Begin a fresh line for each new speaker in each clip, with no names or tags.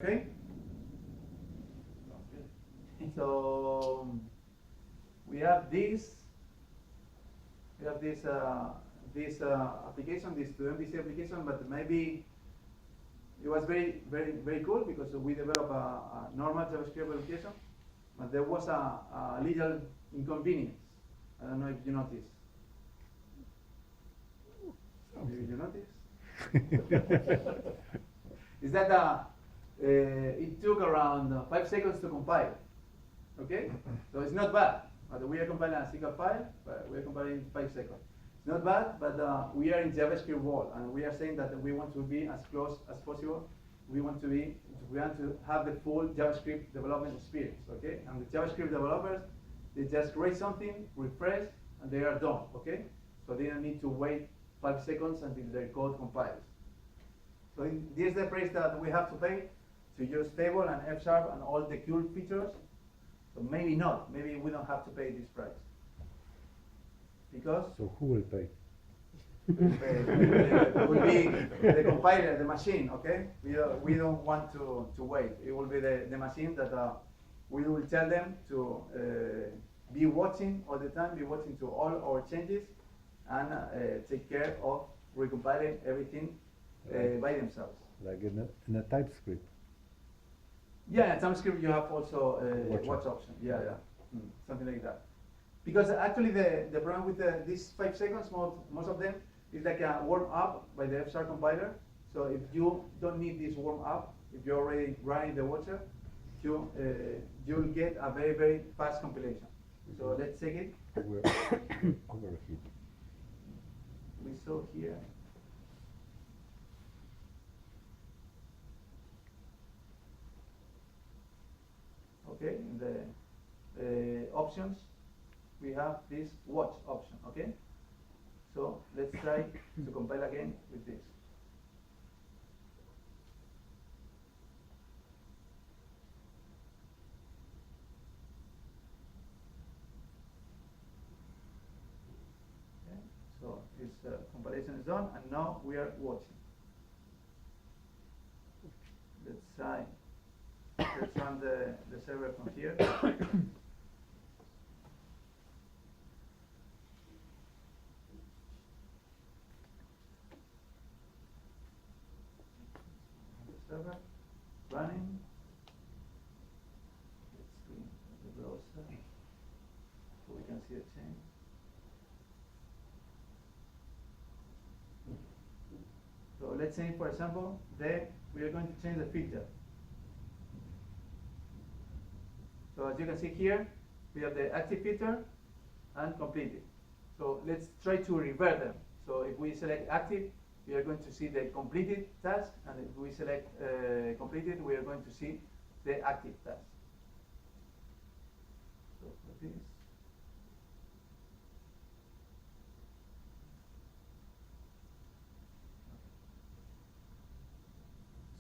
Okay. So we have this. We have this application, this MVC application, but maybe it was very cool because we developed a normal JavaScript application, but there was a little inconvenience. I don't know if you noticed. Did you notice? Is that it took around 5 seconds to compile. Okay, so it's not bad. But we are compiling a single file, but we are compiling in 5 seconds. It's not bad, but we are in JavaScript world, and we are saying that we want to be as close as possible. We want to have the full JavaScript development experience. Okay, and the JavaScript developers, they just create something, refresh, and they are done. Okay, so they don't need to wait 5 seconds until their code compiles. So this is the price that we have to pay to use Fable and F# and all the cool features. So maybe not. Maybe we don't have to pay this price. Because?
So who will pay?
It will be the compiler, the machine, okay? We don't want to wait. It will be the machine that we will tell them to be watching all the time, be watching to all our changes, and take care of recompiling everything by themselves.
Like in a TypeScript.
Yeah, in TypeScript you have also watch option. Yeah, something like that. Because actually the problem with these 5 seconds, most of them, is like a warm up by the F# compiler. So if you don't need this warm up, if you're already running the watcher, you'll get a very fast compilation. So let's check it.
Overheat.
We saw here. Okay, in the options, we have this watch option, okay? So let's try to compile again with this. Okay, so this compilation is done, and now we are watching. Let's run the server from here. The server running. Let's screen the browser so we can see a change. So let's say, for example, we are going to change the filter. So as you can see here, we have the active filter and completed. So let's try to revert them. So if we select active, we are going to see the completed task, and if we select completed, we are going to see the active task. So for this.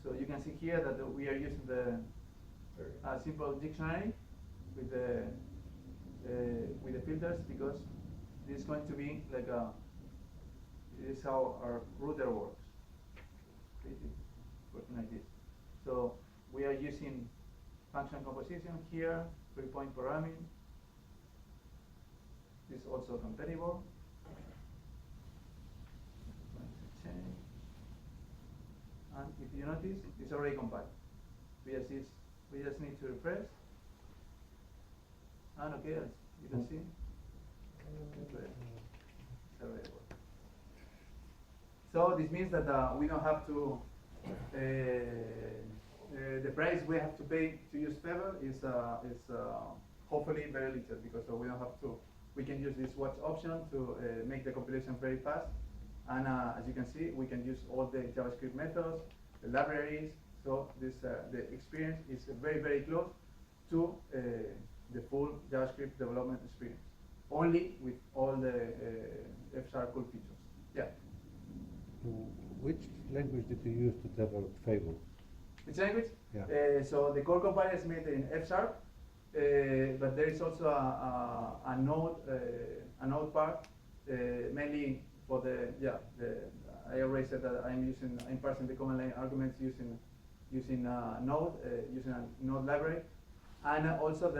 So you can see here that we are using the simple dictionary with the filters, because this is going to be like this is how our router works. It's working like this. So we are using function composition here, 3-point programming. This is also compatible. And if you notice, it's already compiled. We just need to refresh. And okay, as you can see, it's already working. So this means that we don't have to, the price we have to pay to use Fable is hopefully very little, because we don't have to, we can use this watch option to make the compilation very fast. And as you can see, we can use all the JavaScript methods, the libraries. So this the experience is very close to the full JavaScript development experience, only with all the F# cool features. Yeah.
Which language did you use to develop Fable?
Which language?
Yeah.
So the core compiler is made in F#, but there is also a Node part, mainly for I already said that I'm parsing the command line arguments using using Node, using a Node library, and also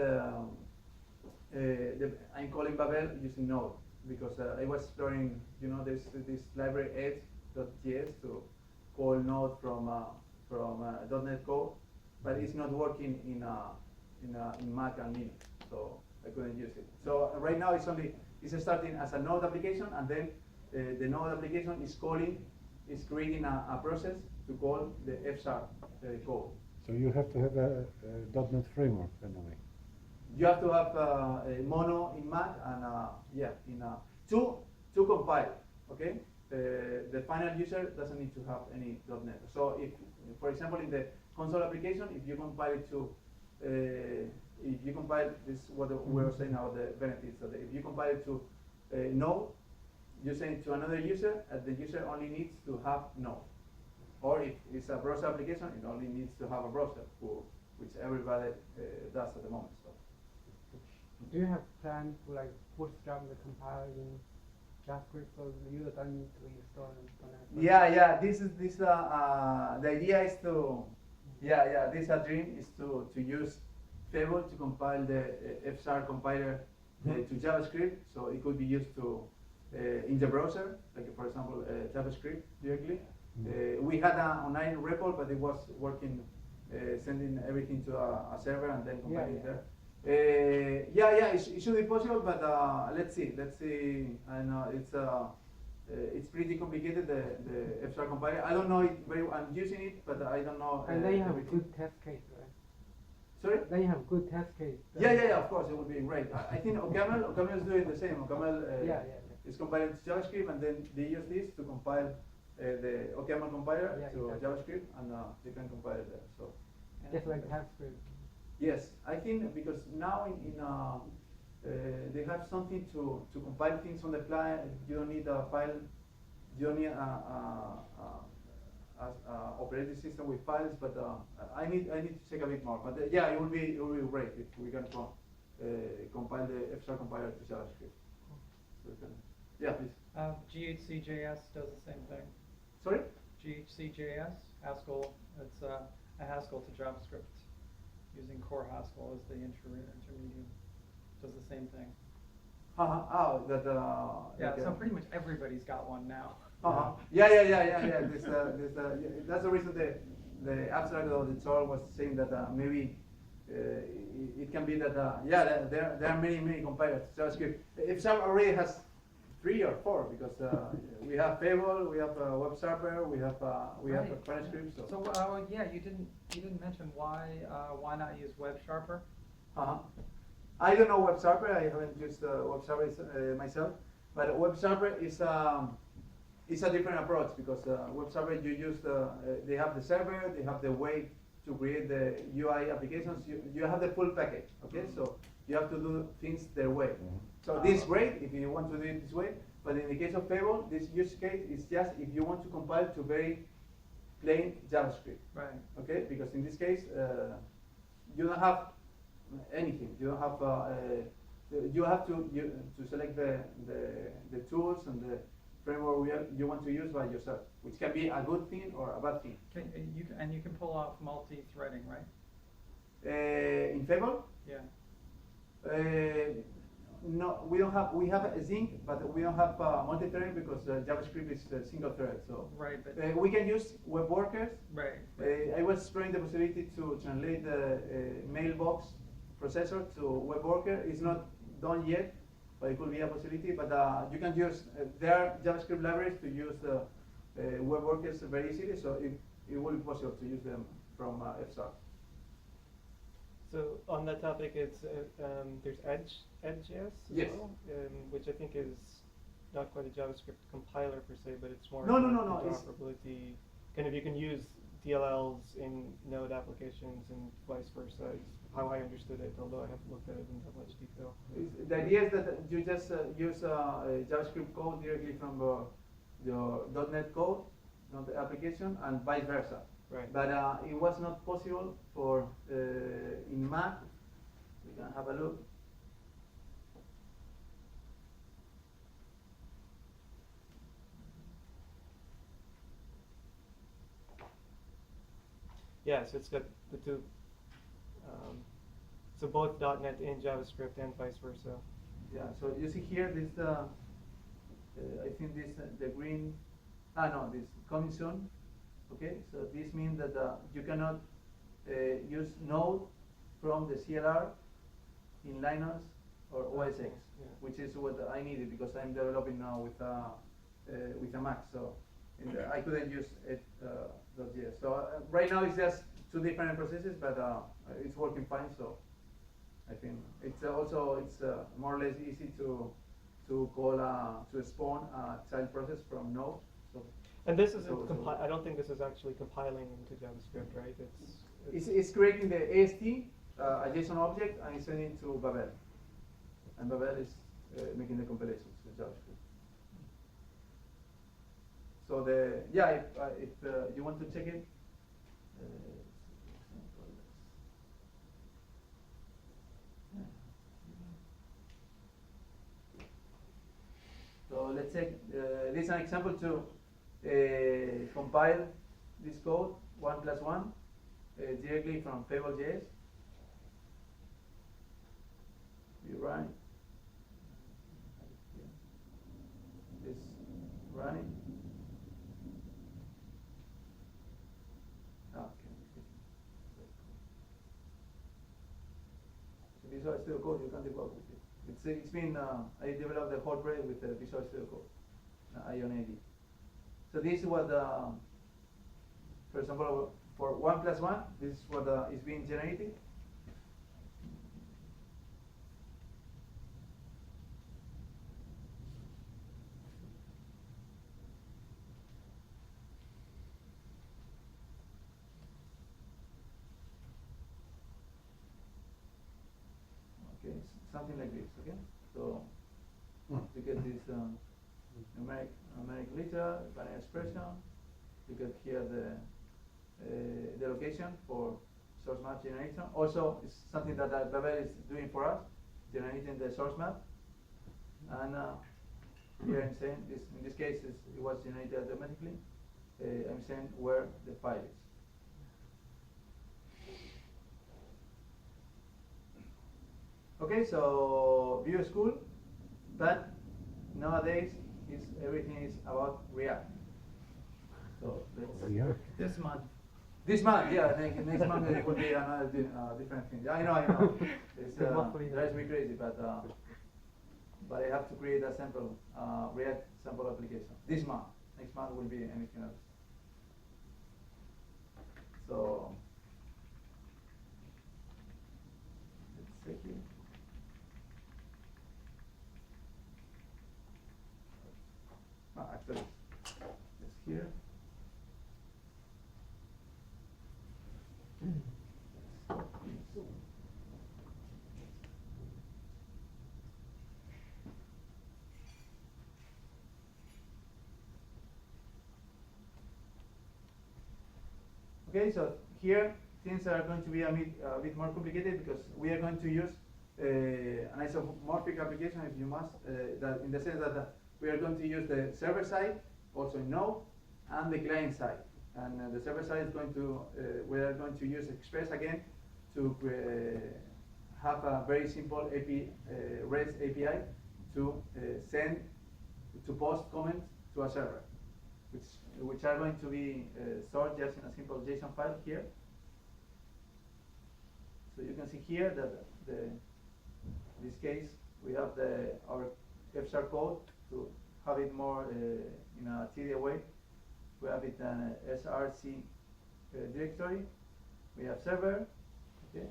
I'm calling Babel using Node because I was exploring, there's this library edge.js to call Node from .NET code, but it's not working in Mac and Linux, so I couldn't use it. So right now it's starting as a Node application, and then the Node application is creating a process to call the F-sharp code.
So you have to have a .NET framework anyway.
You have to have a mono in Mac and to compile. Okay, the final user doesn't need to have any .NET. So if, for example, in the console application, if you compile it to this, what we were saying about the benefits. So if you compile it to Node, you send it to another user, and the user only needs to have Node. Or if it's a browser application, it only needs to have a browser, which everybody does at the moment. So.
Do you have plans to like bootstrap the compiler in JavaScript so the user doesn't need to install it?
Yeah. The idea is to, this dream is to use Fable to compile the F-sharp compiler to JavaScript, so it could be used to in the browser, like for example JavaScript directly. We had an online repo, but it was working, sending everything to a server and then compiling there. It should be possible, but let's see. I know it's pretty complicated, the F-sharp compiler. I don't know it very well. I'm using it, but I don't know.
And then you have a good test case, right?
Sorry?
Then you have a good test case.
Yeah, of course, it would be great. I think OCaml is doing the same. OCaml is compiling to JavaScript, and then they use this to compile the OCaml compiler to JavaScript, and they can compile it there. So
just like TypeScript.
Yes, I think because now they have something to compile things on the fly. You don't need a file. You don't need a operating system with files. But I need to check a bit more. But it will be great if we can compile the F-sharp compiler to JavaScript. So please.
GHC.js does the same thing.
Sorry?
GHC.js, Haskell. It's a Haskell to JavaScript, using core Haskell as the intermediate. Does the same thing. So pretty much everybody's got one now.
That's the reason the abstract of the talk was saying that maybe it can be that there are many compilers to JavaScript. If Sharp already has 3 or 4, because we have Fable, we have WebSharper, we have TypeScript.
So you didn't mention why not use WebSharper?
I don't know WebSharper. I haven't used WebSharper myself, but WebSharper is a different approach because WebSharper they have the server, they have the way to create the UI applications. You have the full package. Okay, so you have to do things their way. So this is great if you want to do it this way, but in the case of Fable, this use case is just if you want to compile to very plain JavaScript.
Right.
Okay, because in this case, you don't have anything. You don't have. You have to select the tools and the framework you want to use by yourself, which can be a good thing or a bad thing.
You can pull off multi-threading, right?
In Fable?
Yeah.
No, we don't have. We have a Zinc, but we don't have multi-threading because JavaScript is single thread. So
right, but
we can use web workers.
Right.
I was exploring the possibility to translate the mailbox processor to web worker. It's not done yet, but it could be a possibility. But you can use there are JavaScript libraries to use web workers very easily. So it will be possible to use them from F-sharp.
So on that topic, it's there's Edge.js as well, which I think is not quite a JavaScript compiler per se, but it's more interoperability. Kind of you can use DLLs in Node applications and vice versa. Is how I understood it, although I haven't looked at it in that much detail.
The idea is that you just use JavaScript code directly from your .NET code, not the application, and vice versa.
Right.
But it was not possible for in Mac. We can have a look.
Yeah, so it's got the two. So both .NET and JavaScript and vice versa.
Yeah. So you see here this I think this the green. No, this coming soon. Okay. So this means that you cannot use Node from the CLR in Linux or OS X,
Yeah.
which is what I needed because I'm developing now with a Mac. So I couldn't use it .js. So right now it's just two different processes, but it's working fine. So I think it's also more or less easy to call to spawn a child process from Node. So
And this isn't I don't think this is actually compiling into JavaScript, right?
it's creating the AST, a JSON object, and it's sending it to Babel. And Babel is making the compilations with JavaScript. So if you want to check it, so let's take this is an example to compile this code 1+1 directly from Fable.js. You run this running. Okay. So Visual Studio Code you can debug with it. It's been I developed the whole project with Visual Studio Code, Ion AD. So this is what for example for 1+1 this is what is being generated. Okay, something like this. Okay, so you get this numeric literal, binary expression. You get here the location for source map generation. Also, it's something that Babel is doing for us, generating the source map. And here I'm saying this. In this case, it was generated automatically. I'm saying where the file is. Okay, so Vue is cool, but nowadays everything is about React. So let's
This month.
this month, yeah, next month it will be another different thing. I know. It's drives me crazy, but I have to create a sample React sample application this month. Next month will be anything else. So let's check here. Actually, it's here. Okay, so here things are going to be a bit more complicated because we are going to use an isomorphic application, if you must, that in the sense that we are going to use the server side, also in Node, and the client side. And the server side is going to, we are going to use Express again to have a very simple REST API to to post comments to a server, which are going to be stored just in a simple JSON file here. So you can see here that in this case we have our F# code to have it more in a tedious way. We have it in an src directory. We have server. Okay.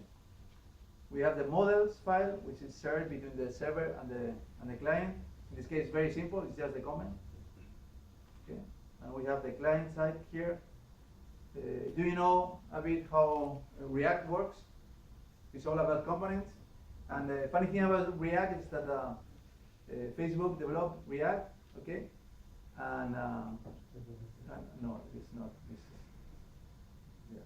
We have the models file, which is shared between the server and the client. In this case, very simple. It's just the comment. Okay. And we have the client side here. Do you know a bit how React works? It's all about components. And the funny thing about React is that Facebook developed React, okay? And no, it's not. This is, yeah.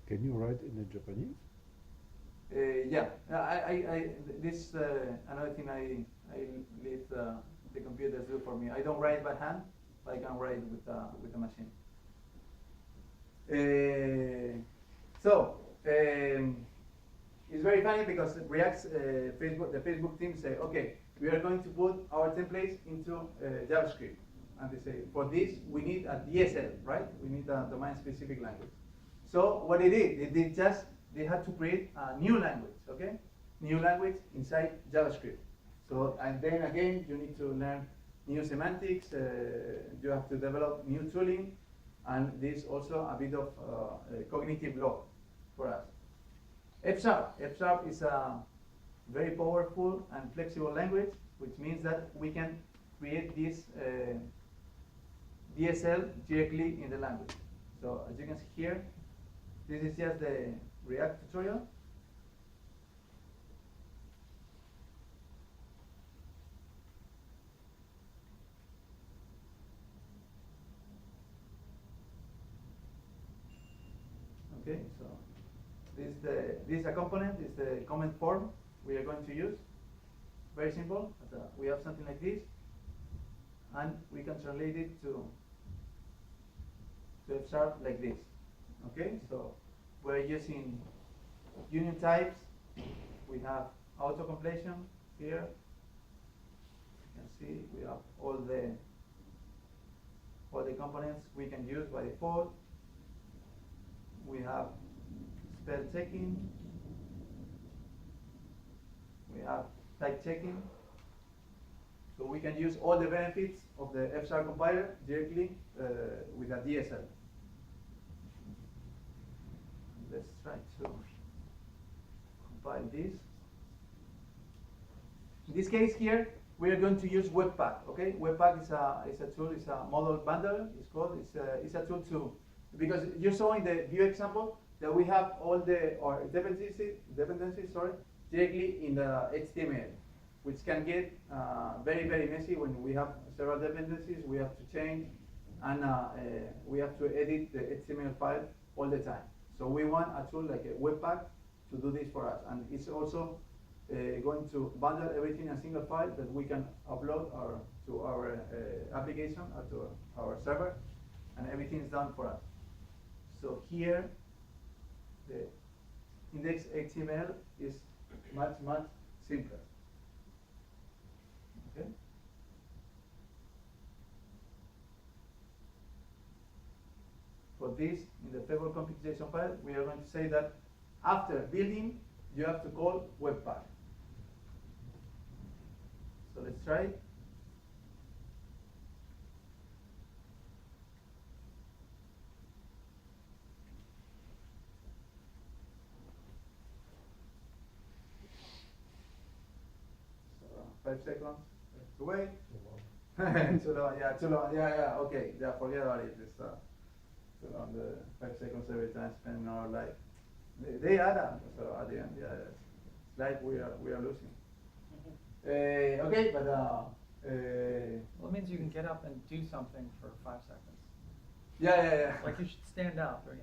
Can you write in Japanese?
Yeah. This another thing I leave the computers do for me. I don't write by hand, I can write with the machine. It's very funny because React's the Facebook team say, okay, we are going to put our templates into JavaScript. And they say, for this, we need a DSL, right? We need a domain-specific language. So what they did, they had to create a new language, okay? New language inside JavaScript. So, and then again, you need to learn new semantics, you have to develop new tooling, and this also a bit of cognitive load for us. F-sharp is a very powerful and flexible language, which means that we can create this DSL directly in the language. So as you can see here, this is just the React tutorial. Okay, so this is a component, is the comment form we are going to use. Very simple. But, we have something like this, and we can translate it to F-sharp like this. Okay, so we're using union types. We have auto completion here. You can see we have all the components we can use by default. We have spell checking. We have type checking. So we can use all the benefits of the F-sharp compiler directly with a DSL. Let's try to compile this. In this case here, we are going to use Webpack. Okay, Webpack is a tool. It's a model bundler. It's called. It's a tool to, because you saw in the view example that we have all the dependencies directly in the HTML, which can get very, very messy when we have several dependencies. We have to change, and we have to edit the HTML file all the time. So we want a tool like a Webpack to do this for us, and it's also going to bundle everything in a single file that we can upload to our application or to our server, and everything is done for us. So here, the index HTML is much, much simpler. Okay. For this, in the Fable config.json file, we are going to say that after building, you have to call Webpack. So let's try it. So 5 seconds to wait. Too long, yeah, too long, yeah, okay, yeah, forget about it. It's too long, the 5 seconds every time spent in our life. They add up, so at the end, yeah, it's like we are losing. Okay, but
Well, it means you can get up and do something for 5 seconds.
yeah.
Like you should stand up, or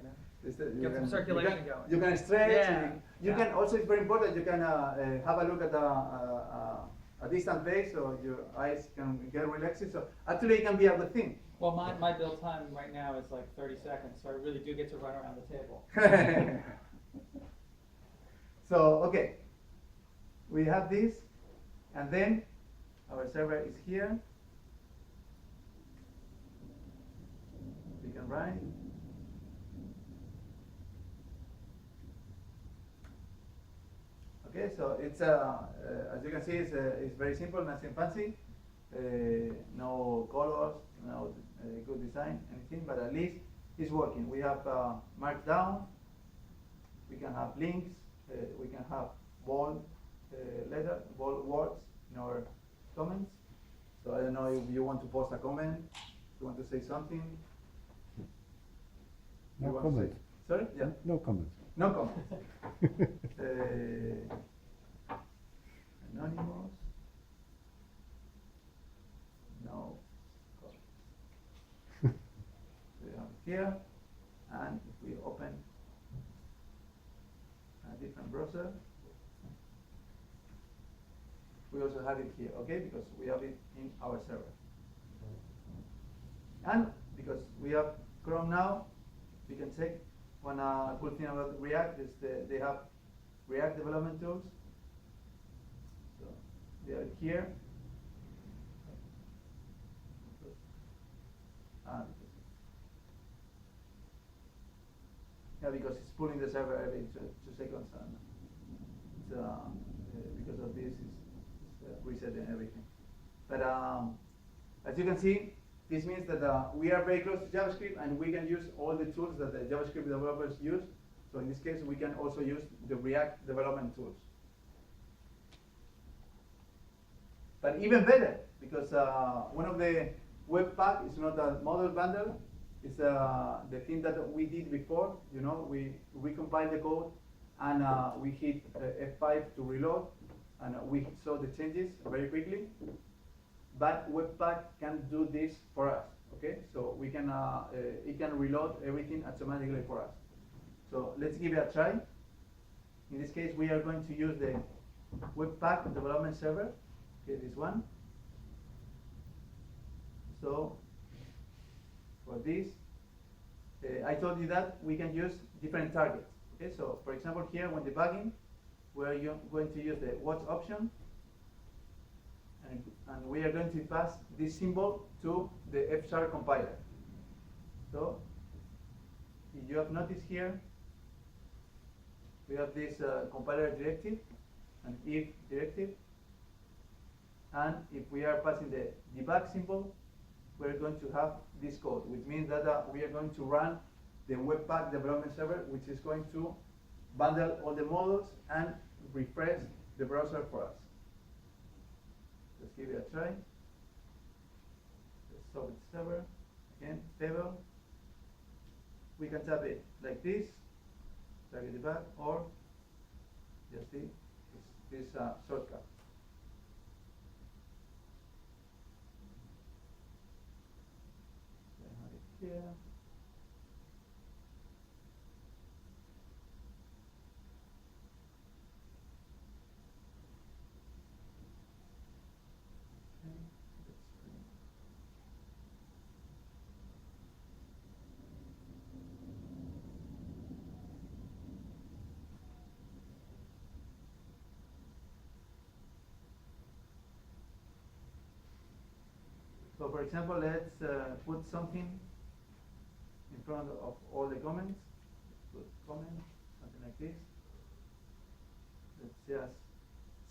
You
get some circulation going.
You can stretch.
Yeah.
You can also, it's very important. You can have a look at a distant place, so your eyes can get relaxed. So actually, it can be a good thing.
Well, my build time right now is like 30 seconds, so I really do get to run around the table.
So okay, we have this, and then our server is here. We can run it. Okay, so it's as you can see, it's very simple, nothing fancy, no colors, no good design, anything, but at least it's working. We have markdown, we can have links, we can have bold words in our comments. So I don't know if you want to post a comment, you want to say something.
No comment.
Sorry? Yeah.
No comment.
No comments. Anonymous. No comments. We have here, and if we open a different browser, we also have it here, okay? Because we have it in our server. And because we have Chrome now, we can check. One cool thing about React is they have React development tools. So they are here. Yeah, because it's pulling the server every 2 seconds, and because of this, it's resetting everything. But as you can see, this means that we are very close to JavaScript, and we can use all the tools that the JavaScript developers use. So in this case, we can also use the React development tools. But even better, because one of the Webpack is not a model bundle. It's the thing that we did before. You know, we recompile the code, and we hit F5 to reload, and we saw the changes very quickly. But Webpack can do this for us. Okay, so we can it can reload everything automatically for us. So let's give it a try. In this case, we are going to use the Webpack development server. Okay, this one. So for this, I told you that we can use different targets. Okay, so for example, here when debugging, we're going to use the watch option, and we are going to pass this symbol to the F-sharp compiler. So if you have noticed here, we have this compiler directive and if directive, and if we are passing the debug symbol, we're going to have this code, which means that we are going to run the Webpack development server, which is going to bundle all the models and refresh the browser for us. Let's give it a try. Let's stop the server. Again, Fable. We can tap it like this, target debug, or just see this shortcut. Here. So for example, let's put something in front of all the comments. Put comment, something like this. Let's just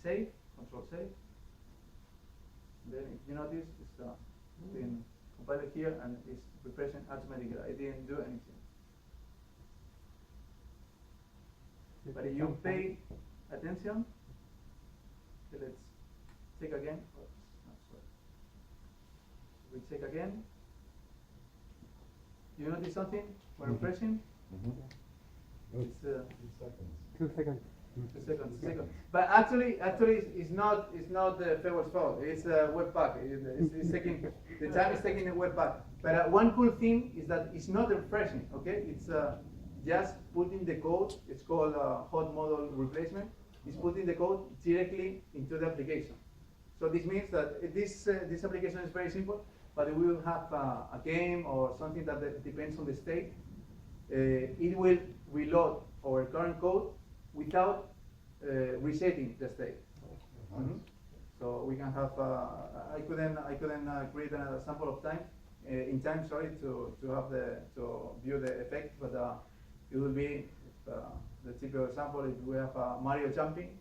save, control save. Then if you notice, it's been compiled here and it's refreshing automatically. I didn't do anything. But if you pay attention, okay, let's check again. Oops, no, sorry. We check again. You notice something? We're refreshing. It's
2 seconds.
2 seconds. But actually, it's not the Fable's fault. It's Webpack. It's taking the time is taking the Webpack. But one cool thing is that it's not refreshing. Okay, it's just putting the code. It's called hot model replacement. It's putting the code directly into the application. So this means that this application is very simple. But we will have a game or something that depends on the state. It will reload our current code without resetting the state. So we can have. I couldn't create another sample of time in time. Sorry, to view the effect, but it will be the typical example. If we have Mario jumping,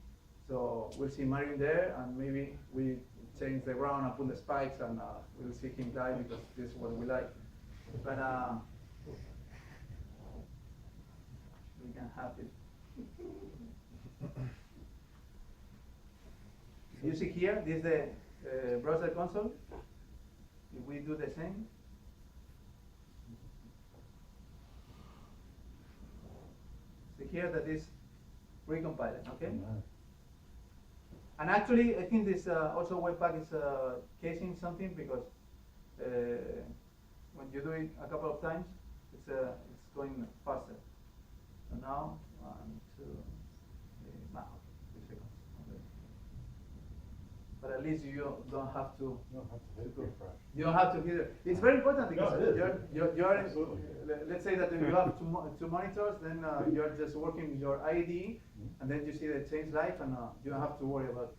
so we'll see Mario in there, and maybe we change the ground and put the spikes, and we'll see him die because this is what we like. But we can have it. You see here, this is the browser console. If we do the same, see here that is recompiling, okay? And actually, I think this also Webpack is casing something because when you do it a couple of times, it's going faster. So now, 1, 2, 3, now, 3 seconds. Okay. But at least you don't have to.
You don't have to hit refresh.
You don't have to hit it. It's very important because
No, it is.
you're
Absolutely.
let's say that you have two monitors, then you're just working with your IDE, and then you see the change life, and you don't have to worry about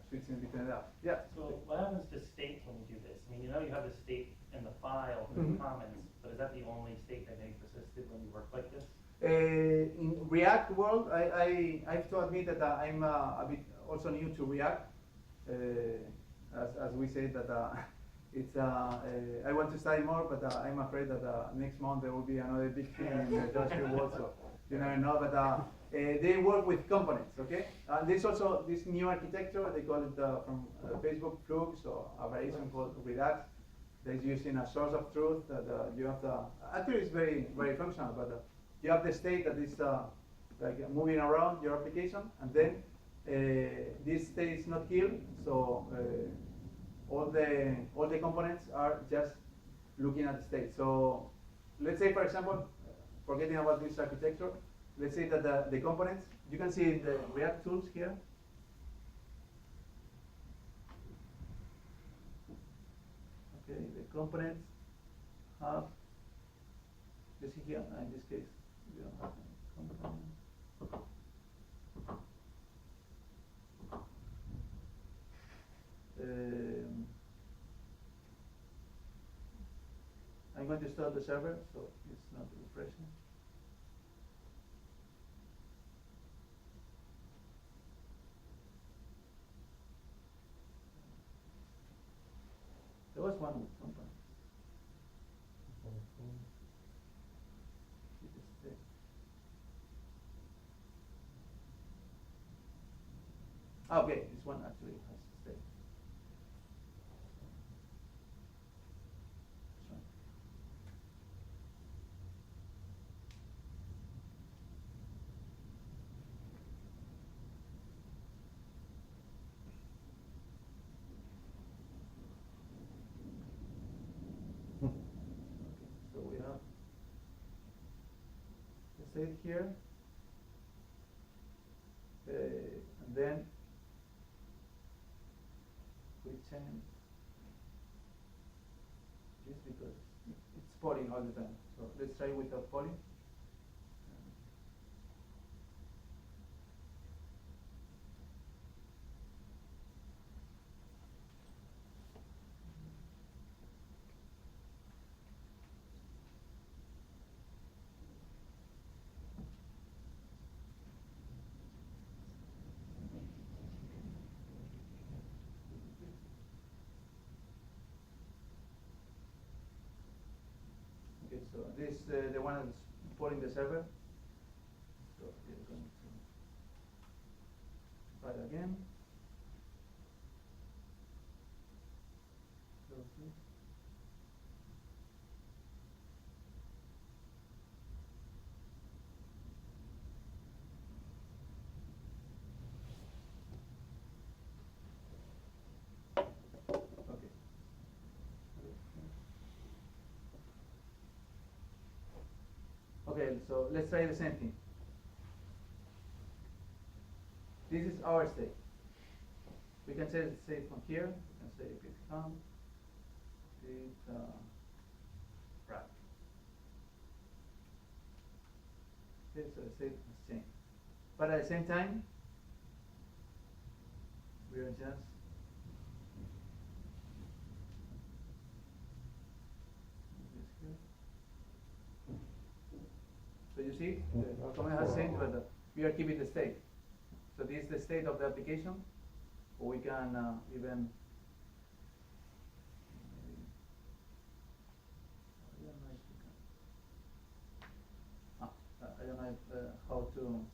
switching between the apps. Yeah.
So what happens to state when you do this? I mean, you know you have the state in the file for
Mhm.
the comments, but is that the only state that may persisted when you work like this?
In React world, I have to admit that I'm a bit also new to React. As we say that it's I want to study more, but I'm afraid that next month there will be another big thing in the JavaScript world, so you never know. But they work with components, okay? There's also this new architecture, they call it from Facebook Flux, or a variation called Redux. That's using a source of truth that you have the, actually it's very, very functional, but you have the state that is like moving around your application, and then this state is not killed, so all the components are just looking at the state. So let's say, for example, forgetting about this architecture, let's say that the components, you can see in the React tools here. Okay, the components have, you see here, in this case, we don't have any components. I'm going to start the server, so it's not refreshing. There was one with components. Okay, this one actually has state. This one. Okay, so we have the state here, and then we change this because it's polling all the time. So let's try without polling. Okay, so this the one that's polling the server. So we're going to try it again. Close this. Okay. Okay, so let's try the same thing. This is our state. We can set the state from here. We can say git count, git wrap. Okay, so the state has changed. But at the same time, we are just so you see, our comment has changed, but we are keeping the state. So this is the state of the application, or we can even, I don't know how to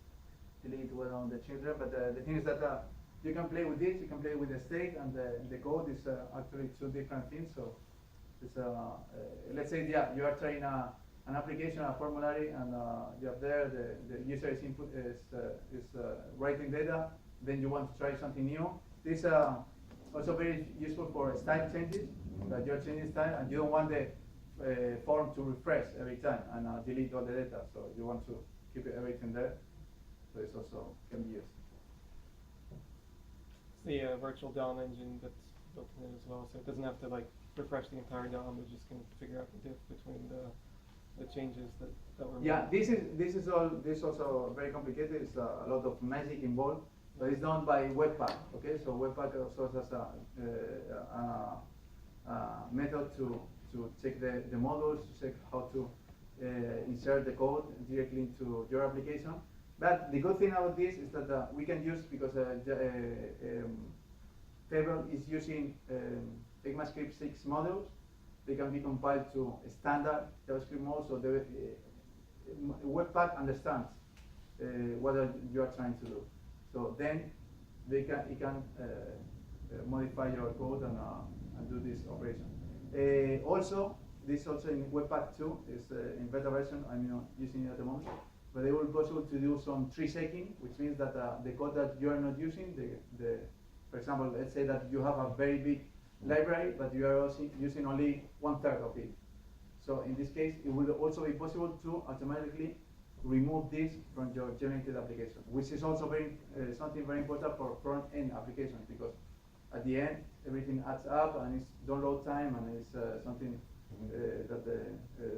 delete one on the children, but the thing is that you can play with this, you can play with the state, and the code is actually two different things. So it's, let's say, you are trying an application, a formulary, and you have there the user is input is writing data. Then you want to try something new. This also very useful for style changes. That you're changing style, and you don't want the form to refresh every time and delete all the data. So you want to keep everything there. So it's also can be used.
the virtual DOM engine that's built in it as well, so it doesn't have to like refresh the entire DOM. It just can figure out the diff between the changes that were made.
Yeah, this is also very complicated. It's a lot of magic involved, but it's done by Webpack. Okay, so Webpack also has a method to check the models, to check how to insert the code directly into your application. But the good thing about this is that we can use, because Fable is using ECMAScript 6 modules, they can be compiled to standard JavaScript modes, so the Webpack understands what you are trying to do. So then it can modify your code and do this operation. Also, this also in Webpack 2 is in beta version. I'm not using it at the moment, but it will be possible to do some tree shaking, which means that the code that you are not using, for example, let's say that you have a very big library, but you are also using only 1/3 of it. So in this case, it will also be possible to automatically remove this from your generated application, which is also something very important for front-end applications, because at the end, everything adds up, and it's download time, and it's something that the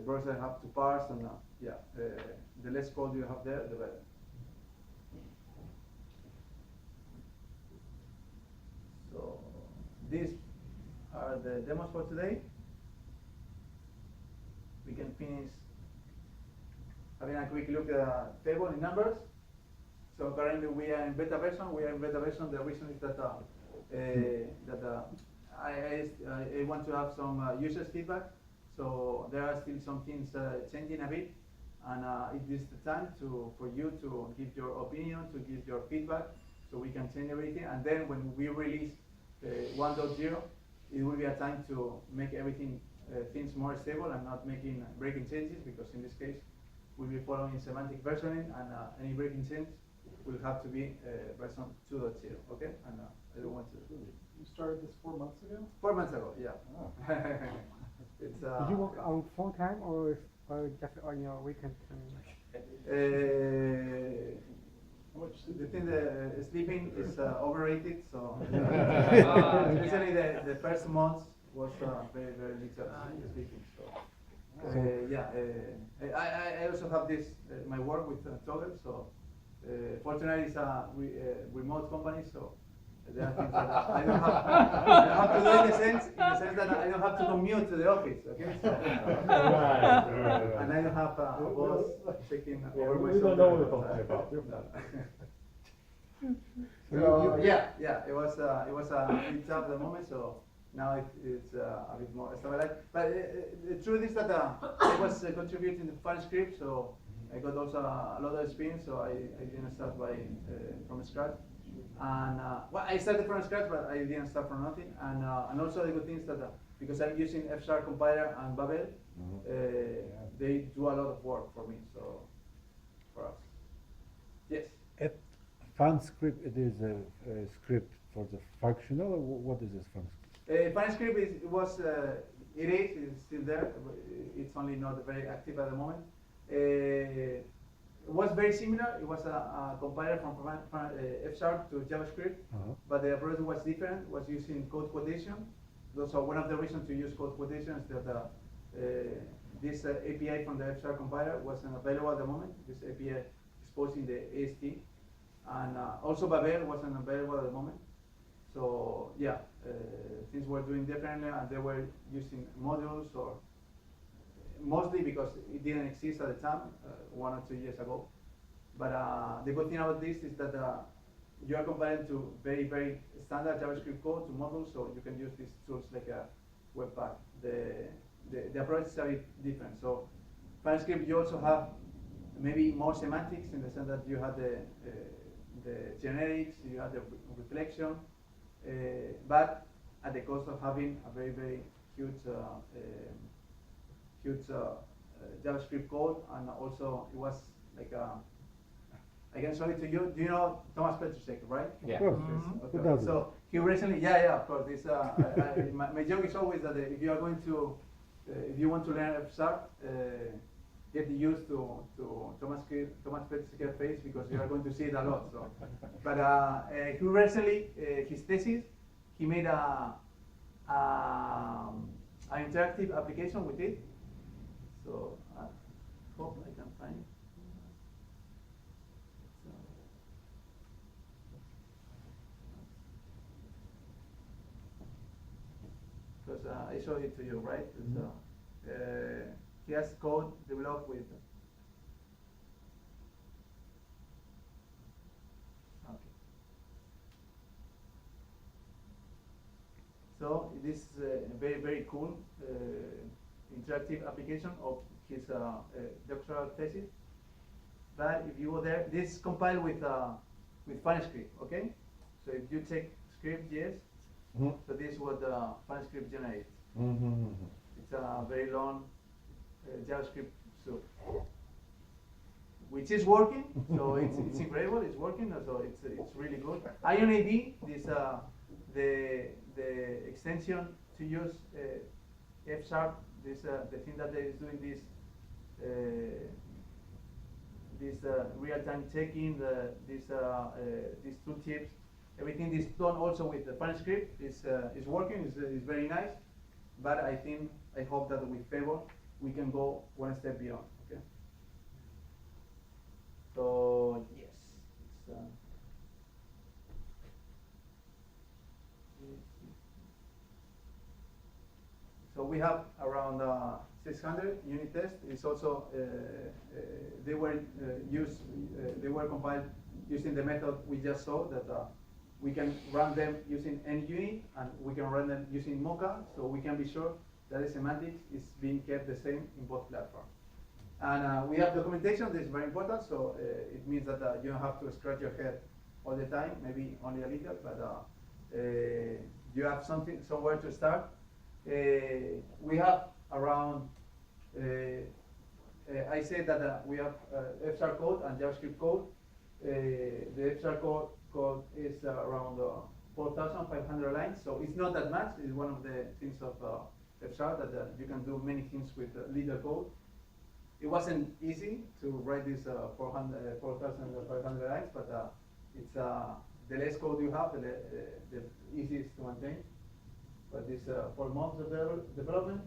browser have to parse, and the less code you have there, the better. So these are the demos for today. We can finish having a quick look at the table in numbers. So currently we are in beta version. The reason is that I want to have some users feedback. So there are still some things changing a bit, and it is the time for you to give your opinion, to give your feedback, so we can change everything. And then when we release 1.0, it will be a time to make everything things more stable and not making breaking changes, because in this case we'll be following semantic versioning, and any breaking change will have to be version 2.0. Okay, and I don't want to.
You started this 4 months ago?
4 months ago, yeah.
Oh.
It's,
Did you work on full time or just on your weekend?
The thing, sleeping is overrated, so especially the first months was very little sleeping. So I also have this my work with Toggle. So fortunately it's a remote company, so there are things that I don't have to do in the sense that I don't have to commute to the office. Okay, so, and I don't have a boss taking over my shoulder.
We don't know what we're talking about.
It was a bit tough at the moment, so now it's a bit more stabilized. But the truth is that I was contributing to FunScript, so I got also a lot of experience. So I didn't start from scratch, and I started from scratch, but I didn't start from nothing. And also the good thing is that because I'm using F# compiler and Babel, they do a lot of work for me. So for us, yes.
FunScript, it is a script for the functional, or what is this FunScript?
FunScript is still there. It's only not very active at the moment. It was very similar. It was a compiler from F# to JavaScript, but the approach was different. It was using code quotation. So one of the reasons to use code quotation is that this API from the F# compiler wasn't available at the moment. This API exposing the AST. And also Babel wasn't available at the moment. So things were doing differently, and they were using modules, or mostly because it didn't exist at the time, 1 or 2 years ago. But the good thing about this is that you are compiling to very, very standard JavaScript code to modules, so you can use these tools like a Webpack. The approach is a bit different. So FunScript, you also have maybe more semantics, in the sense that you have the generics, you have the reflection, but at the cost of having a very, very huge JavaScript code. And also it was like I can show it to you. Do you know Thomas Petrusek, right?
Yeah. Of course.
Okay.
Who doesn't?
So he recently, of course. This, my joke is always that if you are going to, if you want to learn F#, get used to Thomas Pet's face because you are going to see it a lot. So, but he recently his thesis, he made an interactive application with it. So I hope I can find it. Because I showed it to you, right? He has code developed with. Okay. So this is a very cool interactive application of his doctoral thesis. But if you go there, this is compiled with FunScript, okay? So if you check script.js, so this is what FunScript generates. It's a very long JavaScript soup, which is working. So it's incredible. It's working. So it's really good. IonAD, this the extension to use F#, this the thing that is doing this real-time checking, these tooltips. Everything is done also with the FunScript is working. Is very nice. But I hope that with Fable we can go one step beyond. Okay. So yes, it's, so we have around 600 unit tests. It's also they were compiled using the method we just saw that. We can run them using any unit, and we can run them using Mocha, so we can be sure that the semantics is being kept the same in both platforms. And we have documentation. This is very important, so it means that you don't have to scratch your head all the time, maybe only a little, but you have somewhere to start. We have around, I said that we have F# code and JavaScript code. The F# code is around 4,500 lines, so it's not that much. It's one of the things of F# that you can do many things with little code. It wasn't easy to write this 4,500 lines, but it's the less code you have, the easiest to maintain. But this 4 months of development,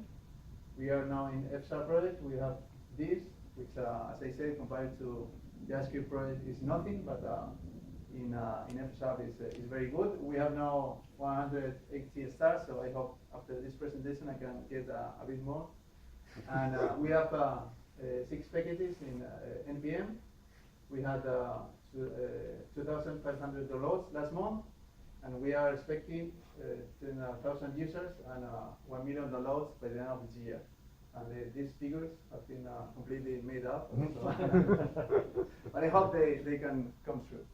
we are now in F# project. We have this, which, as I said, compared to JavaScript project is nothing, but in F# is very good. We have now 180 stars, so I hope after this presentation I can get a bit more. And we have 6 packages in NPM. We had 2,500 downloads last month, and we are expecting 10,000 users and 1 million downloads by the end of the year. And these figures have been completely made up, so but I hope they can come true.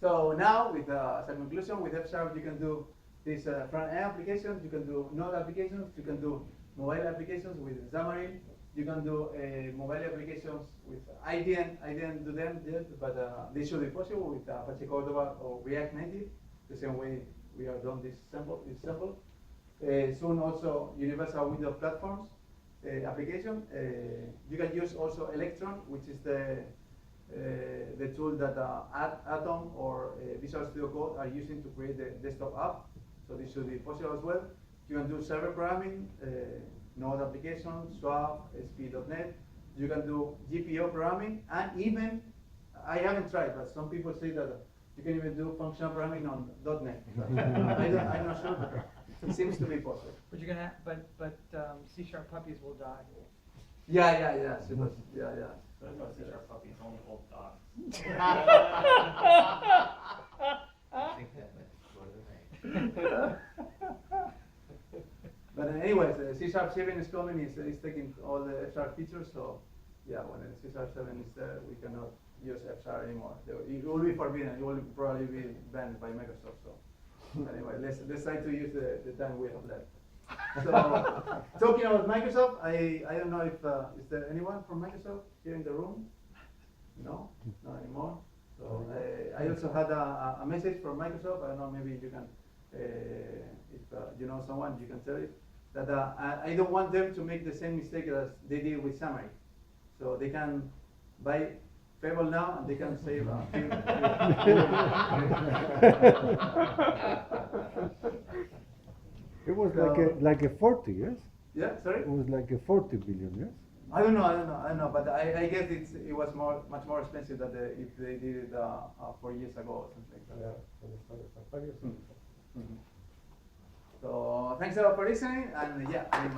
So now, with as a conclusion, with F# you can do these front-end applications, you can do Node applications, you can do mobile applications with Xamarin, you can do mobile applications with I didn't do them yet, but they should be possible with Apache Cordova or React Native, the same way we have done this sample. Soon also universal window platforms application. You can use also Electron, which is the tool that Atom or Visual Studio Code are using to create the desktop app. So this should be possible as well. You can do server programming, Node applications, Swap, SP.NET. You can do GPO programming, and even, I haven't tried, but some people say that you can even do functional programming on .NET. I'm not sure, but it seems to be possible.
But you're gonna, but C# puppies will die.
Yeah.
So that's why C# puppies only hold dogs.
But anyways, C#7 is coming. Is taking all the F# features. So yeah, when C#7 is there, we cannot use F# anymore. It will be forbidden. It will probably be banned by Microsoft. So anyway, let's try to use the time we have left. So talking about Microsoft, I don't know if is there anyone from Microsoft here in the room? No, not anymore. So I also had a message from Microsoft. I don't know, maybe you can, if you know someone, you can tell it. that I don't want them to make the same mistake as they did with summary. So they can buy Fable now and they can save a few.
It was
So-
like a 40, yes?
Yeah, sorry?
It was like a 40 billion, yes?
I don't know, but I guess it was much more expensive than if they did it 4 years ago or something like that.
Yeah, when they started, like 5 years ago.
Mhm. So thanks a lot for listening, and yeah, I'm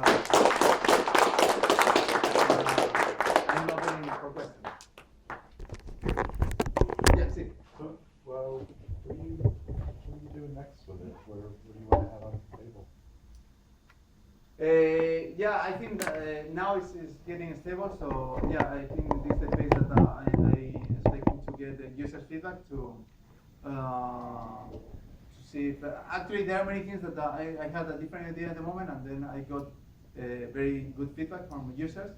open for questions. Yeah, see.
So, well, what are you doing next with it? What do you want to have on Fable?
Yeah, I think that, now it's getting stable, so yeah, I think this is the phase that I expecting to get the user feedback to see if actually there are many things that I had a different idea at the moment, and then I got very good feedback from users,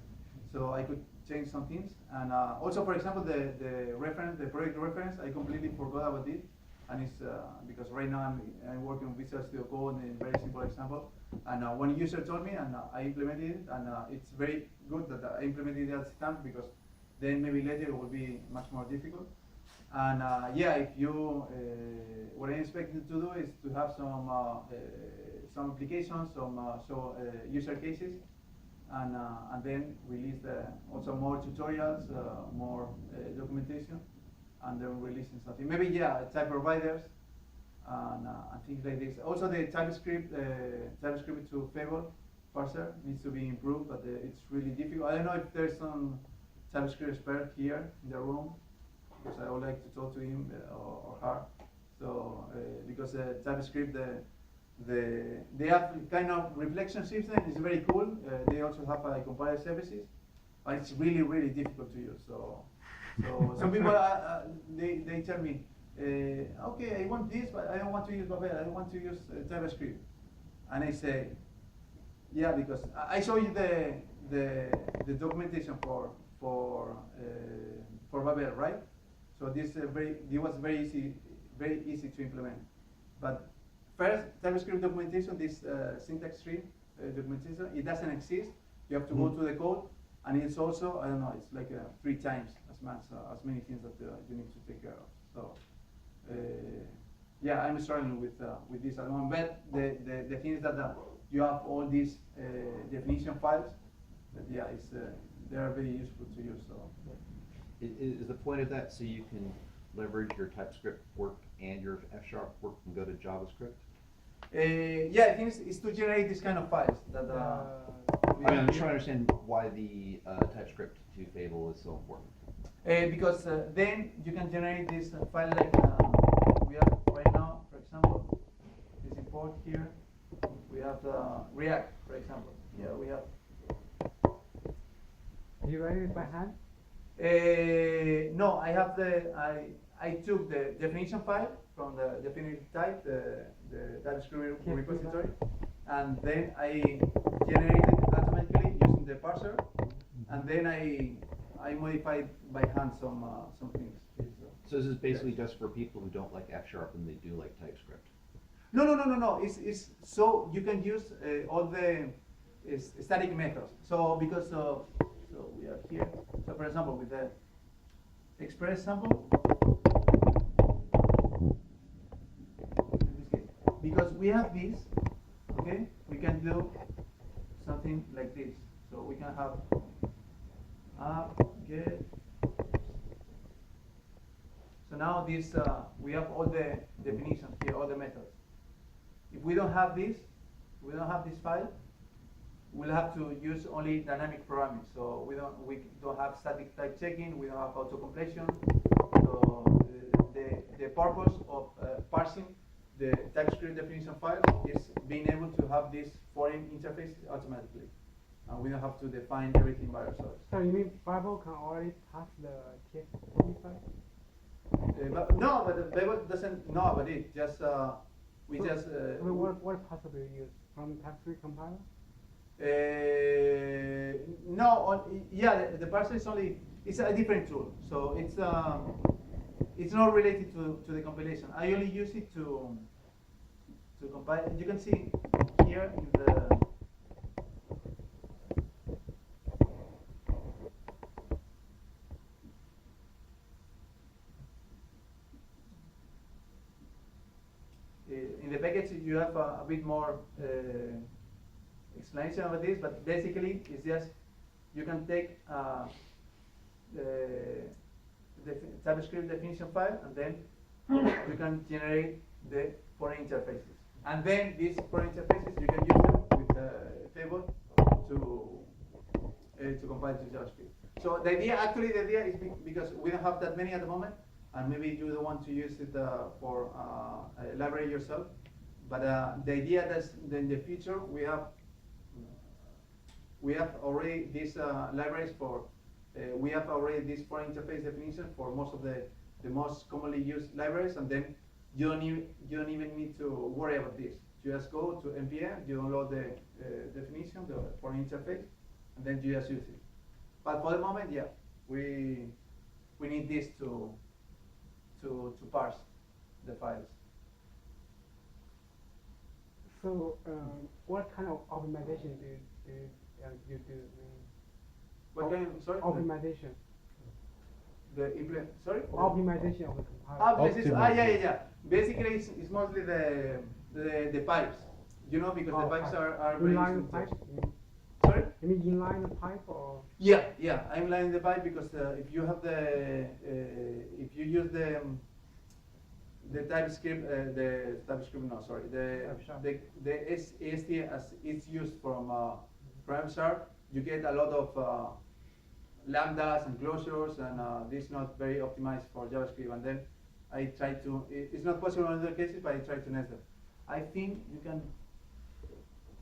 so I could change some things. And also, for example, the reference, the project reference, I completely forgot about it, and it's because right now I'm working with Visual Studio Code in a very simple example. And one user told me, and I implemented it, and it's very good that I implemented it at the time, because then maybe later it will be much more difficult. And yeah, if you, what I'm expecting to do is to have some applications, some user cases, and then release also more tutorials, more documentation, and then releasing something. Maybe yeah, type providers. And things like this. Also, the TypeScript to Fable parser needs to be improved, but it's really difficult. I don't know if there's some TypeScript expert here in the room, because I would like to talk to him or her. So, because TypeScript, they have kind of reflection system. It's very cool. They also have compiler services, but it's really, really difficult to use. So some people they tell me, okay, I want this, but I don't want to use Babel. I want to use TypeScript. And I say, yeah, because I show you the documentation for Babel, right? So this it was very easy to implement. But first, TypeScript documentation, this syntax tree documentation, it doesn't exist. You have to go to the code, and it's also, I don't know, it's like 3 times as many things that you need to take care of. So. Yeah, I'm struggling with this at the moment. But the thing is that you have all these definition files. That yeah, they are very useful to use. So
Is the point of that so you can leverage your TypeScript work and your F# work and go to JavaScript?
yeah, I think it's to generate this kind of files. That
I'm trying to understand why the TypeScript to Fable is so important.
Because then you can generate this file like we have right now, for example, this import here. We have React, for example. Yeah, we have.
Do you write it by hand?
No, I have I took the definition file from the definitive type, the TypeScript repository, and then I generated automatically using the parser, and then I modified by hand some things.
So this is basically just for people who don't like F# and they do like TypeScript.
No. It's so you can use all the static methods. So because so we are here. So for example, with the express sample, in this case, because we have this, okay, we can do something like this. So we can have get. So now this we have all the definitions here, all the methods. If we don't have this, file, we'll have to use only dynamic programming. So we don't have static type checking, we don't have auto completion. So the purpose of parsing the TypeScript definition file is being able to have this foreign interface automatically. And we don't have to define everything by ourselves.
So you mean Babel can already pass the TXT file?
But Babel doesn't know about it. Just we just.
What possibly you use from TypeScript compiler?
The parser is only, it's a different tool. So it's not related to the compilation. I only use it to compile. You can see here in page you have a bit more explanation about this, but basically it's just you can take the TypeScript definition file, and then you can generate the foreign interfaces. And then these foreign interfaces, you can use them with Fable to compile to JavaScript. So the idea is because we don't have that many at the moment, and maybe you don't want to use it for a library yourself. But the idea that in the future we have already these libraries for we have already this foreign interface definition for most of the most commonly used libraries, and then you don't even need to worry about this. You just go to npm, you download the definition, the foreign interface, and then you just use it. But for the moment, yeah, we need this to parse the files.
So, what kind of optimization do you do?
What kind? Sorry.
Optimization.
Sorry.
Optimization of the compiler.
Yeah. Basically, it's mostly the pipes. You know, because the pipes are very
inline
used.
pipe.
Sorry.
You mean inline pipe or?
Yeah. I'm lining the pipe because if you have if you use the TypeScript, the AST as it's used from nyc-fsharp, you get a lot of lambdas and closures, and this is not very optimized for JavaScript. And then I try to, it's not possible in other cases, but I try to nest them. I think you can,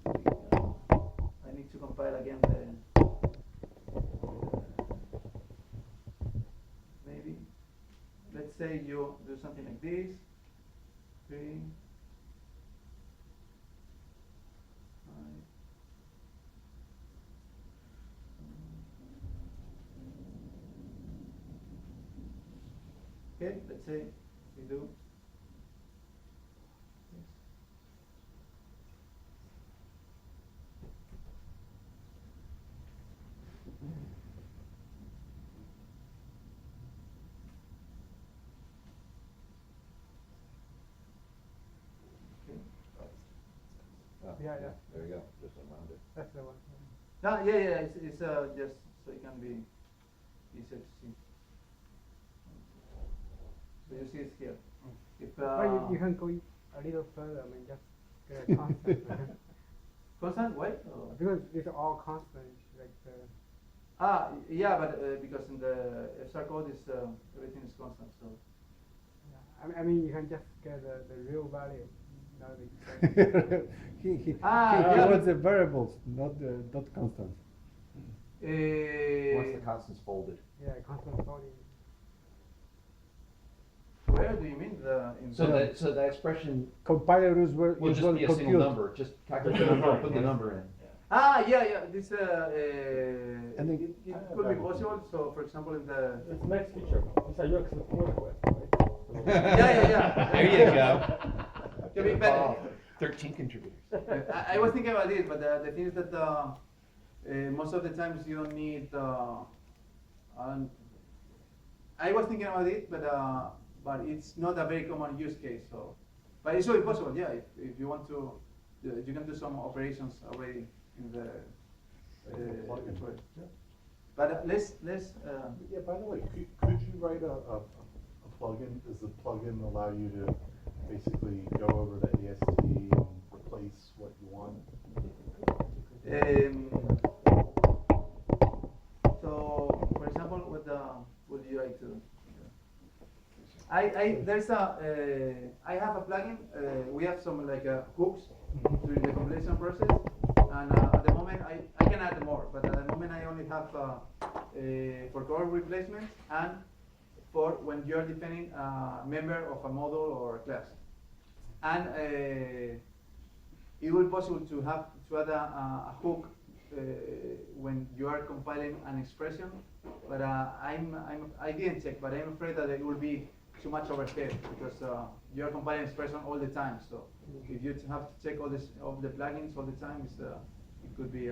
I need to compile again maybe, let's say you do something like this, 3, 5. Okay, let's say we do this. Okay.
Yeah.
There you go, just around it.
That's the one.
Yeah. It's just so it can be easier to see. So you see it's here. If
Well, you can go a little further. I mean, just get a constant.
constant, what?
Because it's all constant, like the.
Yeah, but because in the fsharp code is everything is constant. So.
Yeah. I mean, you can just get the real value. Not
He
yeah.
wants the variables, not the dot constant.
Once the constant's folded.
yeah, constant value.
Where do you mean
So the expression
Compiler is where
will
is
just
well
be a single
compute.
number, just calculate the number, put the number in.
Yeah. This
And then-
it could be possible. So, for example, in the
It's the next feature. It's a UX pull request, right?
yeah.
There you go.
Can be better.
13 contributors.
I was thinking about this, but the thing is that most of the times you don't need. I was thinking about it, but it's not a very common use case. So, but it's really possible. Yeah, if you want to, you can do some operations already in the. Choice. But let's.
Yeah, by the way, could you write a plugin? Does the plugin allow you to basically go over to AST and replace what you want?
So, for example, what would you like to? I have a plugin. We have some like hooks during the compilation process, and at the moment I can add more, but at the moment I only have for core replacements and for when you are defining a member of a module or a class, and it will be possible to add a hook when you are compiling an expression, but I didn't check, but I'm afraid that it will be too much overhead because you are compiling expression all the time. So if you have to check all the plugins all the time, it could be.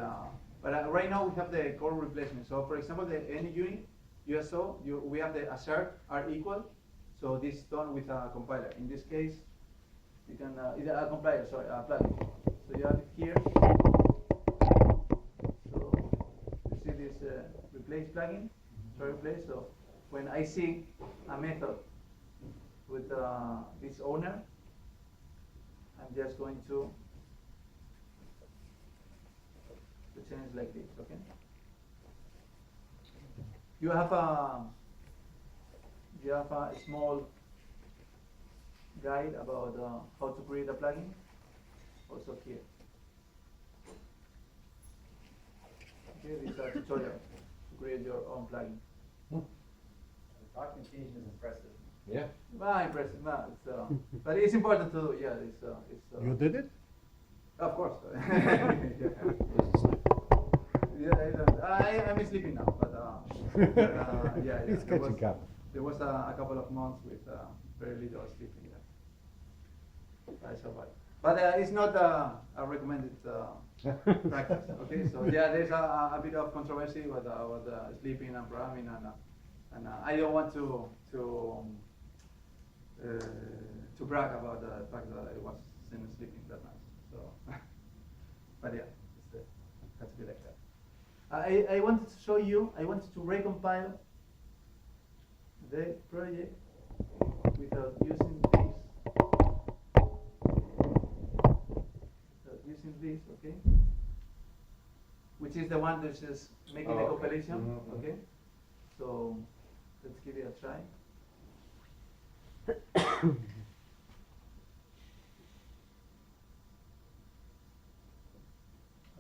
But right now we have the core replacement. So for example, the any unit USO, we have the assert are equal. So this is done with a compiler. In this case, you can either a compiler, sorry, a plugin. So you have it here. So you see this replace plugin, so replace. So when I see a method with this owner, I'm just going to change like this, okay? You have a small guide about how to create a plugin, also here. Okay, this is a tutorial to create your own plugin.
The documentation is impressive.
Yeah.
Impressive, no, it's, but it's important to do, yeah, it's
You did it?
of course.
Yeah.
I'm sleeping now, but yeah,
It's
there
catching up.
There was a couple of months with very little sleeping. Yeah. I survived, but it's not a recommended practice. Okay, so yeah, there's a bit of controversy with sleeping and programming, and I don't want to brag about the fact that I was sleeping that night. So, but yeah, it has to be like that. I wanted to show you, I wanted to recompile the project without using this, okay? Which is the one that is making the compilation,
Mm-hmm.
okay? So let's give it a try.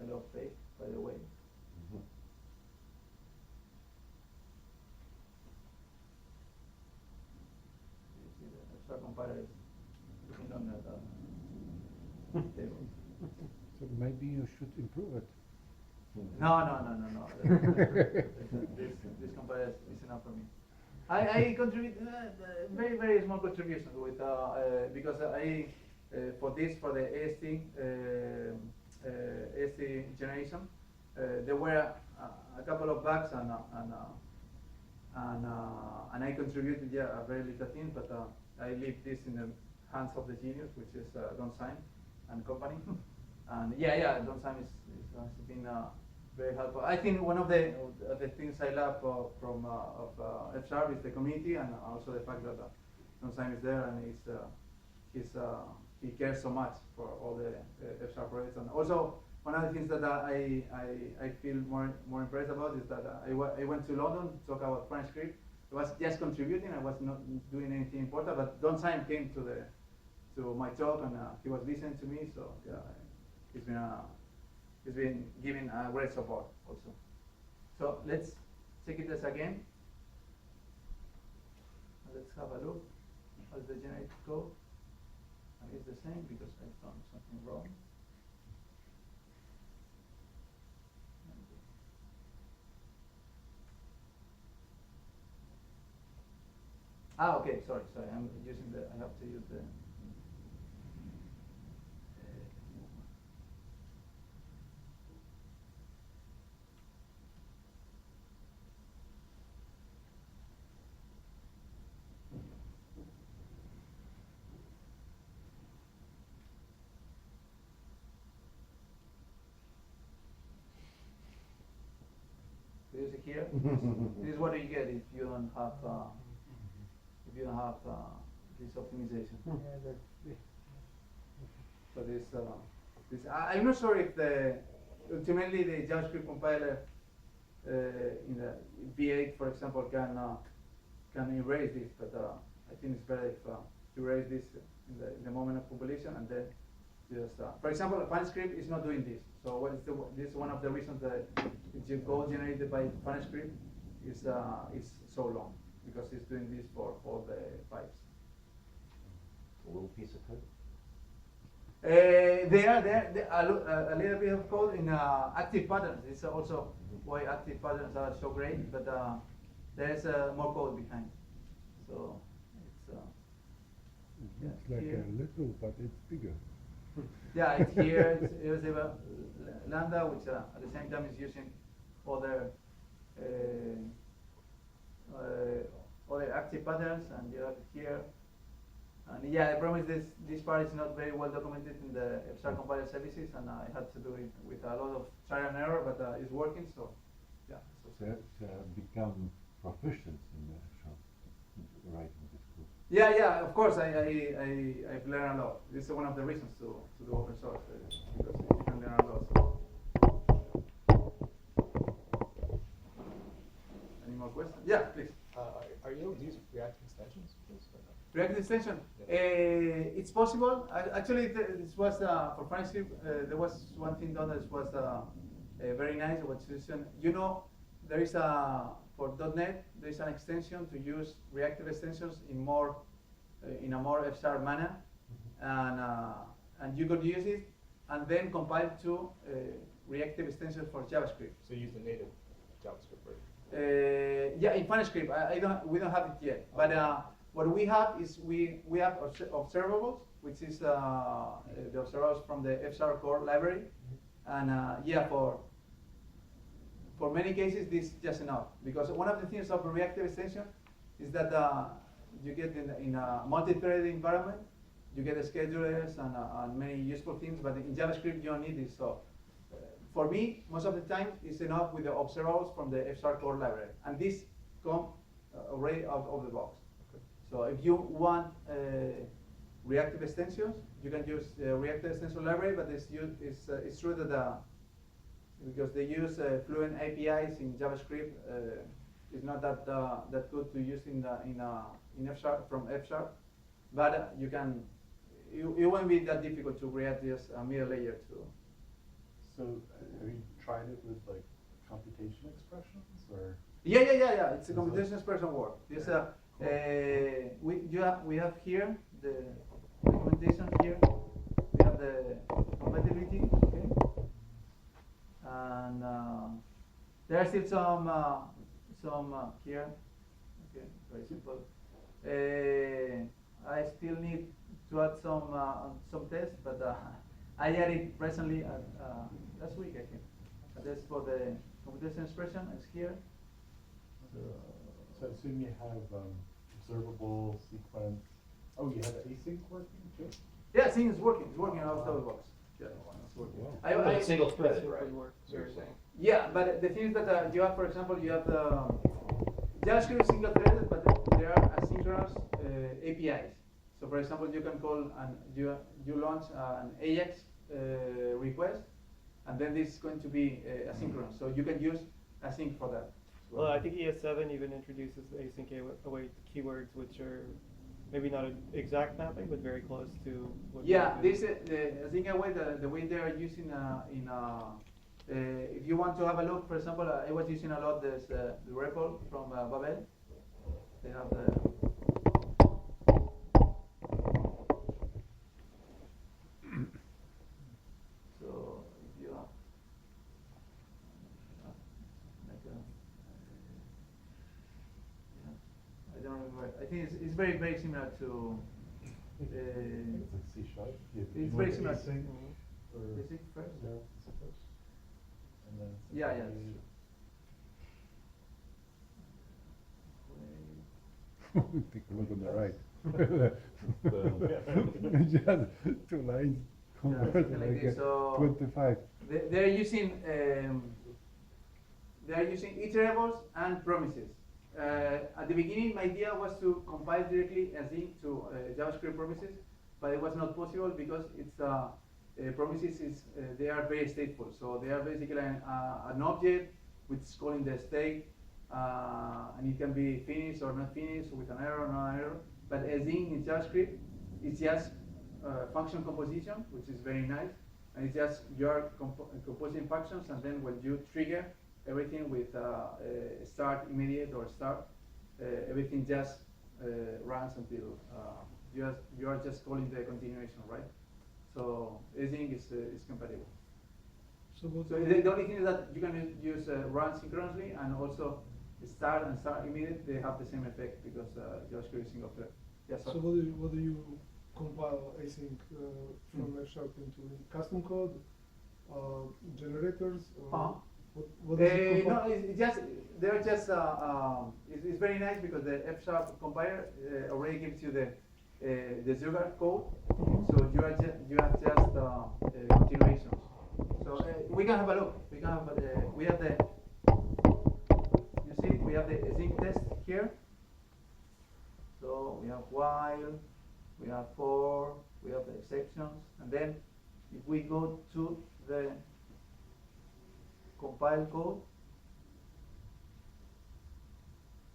I love faith, by the way. You see the extra compiler is looking on that table.
So maybe you should improve it.
No. This compiler is enough for me. I contribute very, very small contribution with because I for the AST generation there were a couple of bugs and I contributed a very little thing, but I leave this in the hands of the genius, which is Don Syme and company. And Don Syme has been very helpful. I think one of the things I love from F-sharp is the community, and also the fact that Don Syme is there and he cares so much for all the F-sharp projects. And also one of the things that I feel more impressed about is that I went to London to talk about TypeScript. I was just contributing. I was not doing anything important, but Don Syme came to my talk and he was listening to me. So yeah, he's been giving great support also. So let's check it as again. Let's have a look at the generated code. And it's the same because I've done something wrong. Okay, sorry, I'm using I have to use the use it here. This is what you get if you don't have this optimization. So I'm not sure if ultimately the JavaScript compiler in the V8, for example, can erase this, but I think it's better if you erase this in the moment of compilation and then just, for example, TypeScript is not doing this. So this is one of the reasons that the code generated by TypeScript is so long, because it's doing this for all the pipes.
A little piece of code.
There are a little bit of code in active patterns. It's also why active patterns are so great, but there's more code behind. So
It looks like
here.
a little, but it's bigger.
Yeah, it's here. It's lambda, which at the same time is using other active patterns, and you have here And yeah, I promise this part is not very well documented in the F-sharp compiler services, and I had to do it with a lot of trial and error, but it's working. So yeah.
So become proficient in the shop writing this code.
Yeah, of course, I've learned a lot. This is one of the reasons to do open source, because you can learn a lot. So. Any more questions? Yeah, please.
Are you able to use React extensions for this or not?
React extension? It's possible. Actually, this was for FineScript. There was one thing done that was very nice about solution. You know, there is for .NET there is an extension to use reactive extensions in a more F-sharp manner, and you could use it and then compile to reactive extensions for JavaScript.
So you use the native JavaScript version.
Yeah, in FineScript, we don't have it yet. But what we have is we have observables, which is the observables from the F-sharp core library, and yeah, for many cases this is just enough, because one of the things of a reactive extension is that you get in a multi-threaded environment, you get schedulers and many useful things, but in JavaScript you don't need this. So for me, most of the time, it's enough with the observables from the F-sharp core library, and this come already out of the box.
Okay.
So if you want reactive extensions, you can use the reactive extension library, but it's true that because they use Fluent APIs in JavaScript, it's not that good to use in F-sharp from F-sharp, but you can. It won't be that difficult to create just a middle layer too.
So have you tried it with like computation expressions or?
Yeah. It's a computation expression work. This we have here the documentation here. We have the compatibility, okay, and there are still some here. Okay, very simple. I still need to add some tests, but I added recently last week, I think. That's for the computation expression. It's here.
So I assume you have observable sequence. Oh, you have async working too?
Yeah, sync is working. It's working out of the box. Yeah, it's working.
Wow.
Single threaded,
Simply
right?
works,
So you're
very
saying.
Yeah, but the thing is that you have, for example, you have the JavaScript single threaded, but there are asynchronous APIs. So, for example, you can call and you launch an AJAX request, and then this is going to be asynchronous. So you can use async for that.
Well, I think ES7 even introduces the async await keywords, which are maybe not an exact mapping, but very close to what.
Yeah, this the async await the way they are using if you want to have a look, for example, I was using a lot this the REPL from Babel. They have the. So if you have I don't remember. I think it's very similar to.
It's like C#.
It's very similar.
Async or
Async first.
yeah, async first. And then
Yeah,
it's
yeah.
Take a look on the right. Just 2 lines converted
something like
like
this. So
25.
they're using iterables and promises. At the beginning, my idea was to compile directly async to JavaScript promises, but it was not possible because it's promises is they are very stateful. So they are basically an object which is calling the state, and it can be finished or not finished with an error or non error. But async in JavaScript is just function composition, which is very nice, and it's just you're composing functions, and then when you trigger everything with start immediate or start, everything just runs until you are just calling the continuation, right? So async is compatible. So the only thing is that you can use run synchronously and also start and start immediate. They have the same effect because JavaScript is single thread. Yes.
So what do you compile async from F# into custom code, generators? What does it
no, it's just they're just it's very nice because the F# compiler already gives you the the sugar code. So you have just continuations. So we can have a look. We can have we have the we have the async test here. So we have while, we have for, we have the exceptions, and then if we go to the compile code,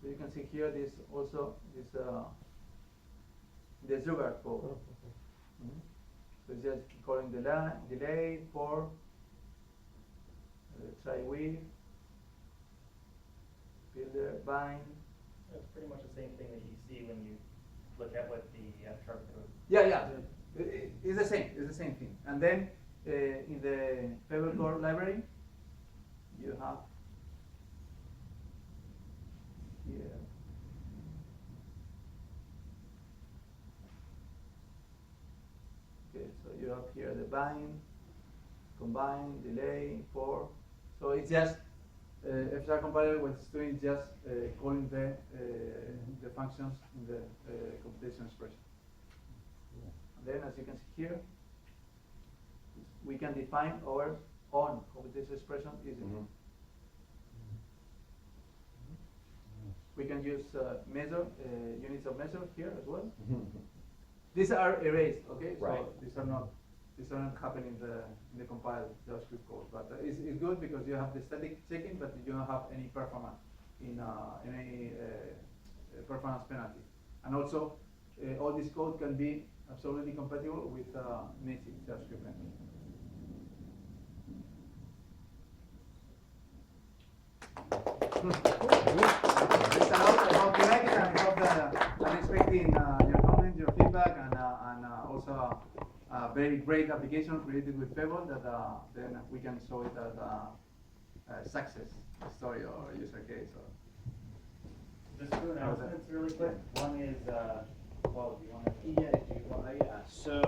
you can see here this also this the sugar code. So it's just calling the delay for try with builder bind.
It's pretty much the same thing that you see when you look at what the F-sharp code.
Yeah. It's the same. It's the same thing. And then in the Fable core library, you have here. Okay, so you have here the bind, combine, delay, for. So it's just F-sharp compiler was doing just calling the functions in the computation expression. And then, as you can see here, we can define our own computation expression easily. We can use measure units of measure here as well. These are erased, okay?
Right.
So these are not happening in the compiled JavaScript code, but it's good because you have the static checking, but you don't have any performance in any performance penalty. And also, all this code can be absolutely compatible with native JavaScript engine. It's a lot about the like it, and I hope that I'm expecting your comments, your feedback, and also a very great application created with Fable that then we can show it as a success story or user case. Or
Just two announcements really quick. One is, well, do you want to?
Yeah, I do. So